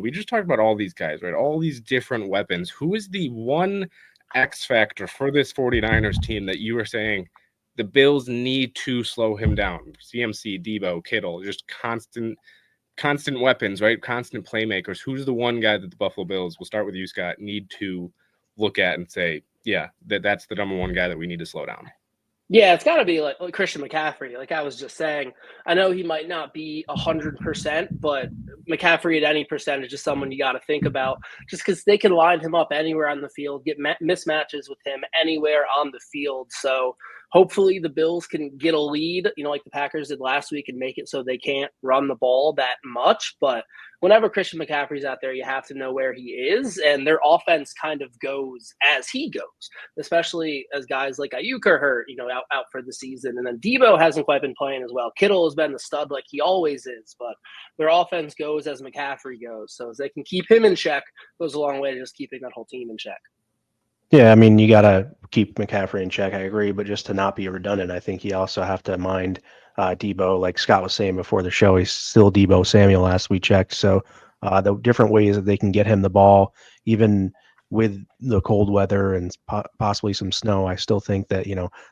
We just talked about all these guys, right? All these different weapons. Who is the one X factor for this 49ers team that you were saying the Bills need to slow him down? CMC, Deebo, Kittle, just constant weapons, right? Constant playmakers. Who's the one guy that the Buffalo Bills, we'll start with you, Scott, need to look at and say, yeah, that's the number one guy that we need to slow down? Yeah, it's got to be like Christian McCaffrey. Like I was just saying, I know he might not be 100%, but McCaffrey at any percentage is someone you got to think about just because they can line him up anywhere on the field, get mismatches with him anywhere on the field. So hopefully the Bills can get a lead, like the Packers did last week and make it so they can't run the ball that much. But whenever Christian McCaffrey's out there, you have to know where he is, and their offense kind of goes as he goes, especially as guys like Ayuk are hurt, out for the season. And then Deebo hasn't quite been playing as well. Kittle has been the stud like he always is, but their offense goes as McCaffrey goes. So as they can keep him in check, goes a long way to just keeping that whole team in check. Yeah, I mean, you got to keep McCaffrey in check. I agree, but just to not be redundant, I think you also have to mind Deebo. Like Scott was saying before the show, he's still Deebo Samuel last we checked. So the different ways that they can get him the ball, even with the cold weather and possibly some snow, I still think that,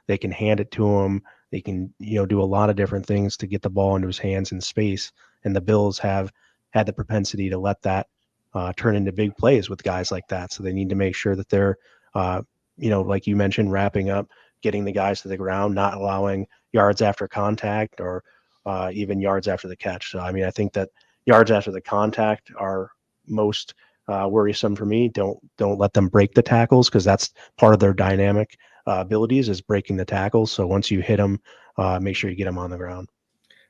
they can hand it to him. They can, do a lot of different things to get the ball into his hands in space. And the Bills have had the propensity to let that turn into big plays with guys like that. So they need to make sure that they're, like you mentioned, wrapping up, getting the guys to the ground, not allowing yards after contact or even yards after the catch. So, I mean, I think that yards after the contact are most worrisome for me. Don't let them break the tackles because that's part of their dynamic abilities is breaking the tackles. So once you hit them, make sure you get them on the ground.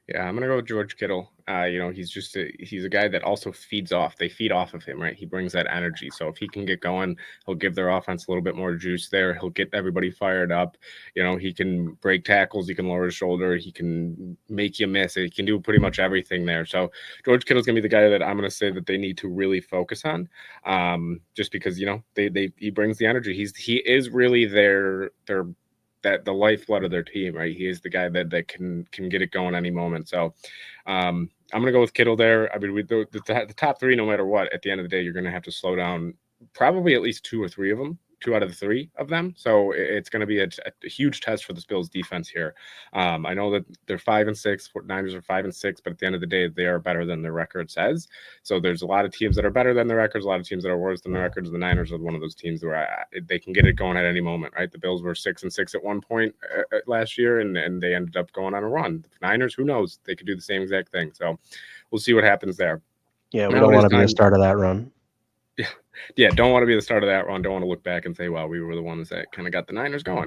Yeah, I'm gonna go with George Kittle. He's a guy that also feeds off. They feed off of him, right? He brings that energy. So if he can get going, he'll give their offense a little bit more juice there. He'll get everybody fired up. He can break tackles. He can lower his shoulder. He can make you miss. He can do pretty much everything there. So George Kittle's gonna be the guy that I'm gonna say that they need to really focus on, just because he brings the energy. He is really their the lifeblood of their team, right? He is the guy that can get it going any moment. So I'm going to go with Kittle there. I mean, the top three, no matter what, at the end of the day, you're going to have to slow down probably at least two or three of them. 2 out of the 3 of them. So it's going to be a huge test for the Bills defense here. I know that they're 5-6, Niners are 5-6, but at the end of the day, they are better than their record says. So there's a lot of teams that are better than their records, a lot of teams that are worse than their records. The Niners are one of those teams where they can get it going at any moment, right? The Bills were 6-6 at one point last year, and they ended up going on a run. The Niners, who knows? They could do the same exact thing. So we'll see what happens there. Yeah, we don't want to be the start of that run. Yeah, don't want to be the start of that run. Don't want to look back and say, well, we were the ones that kind of got the Niners going.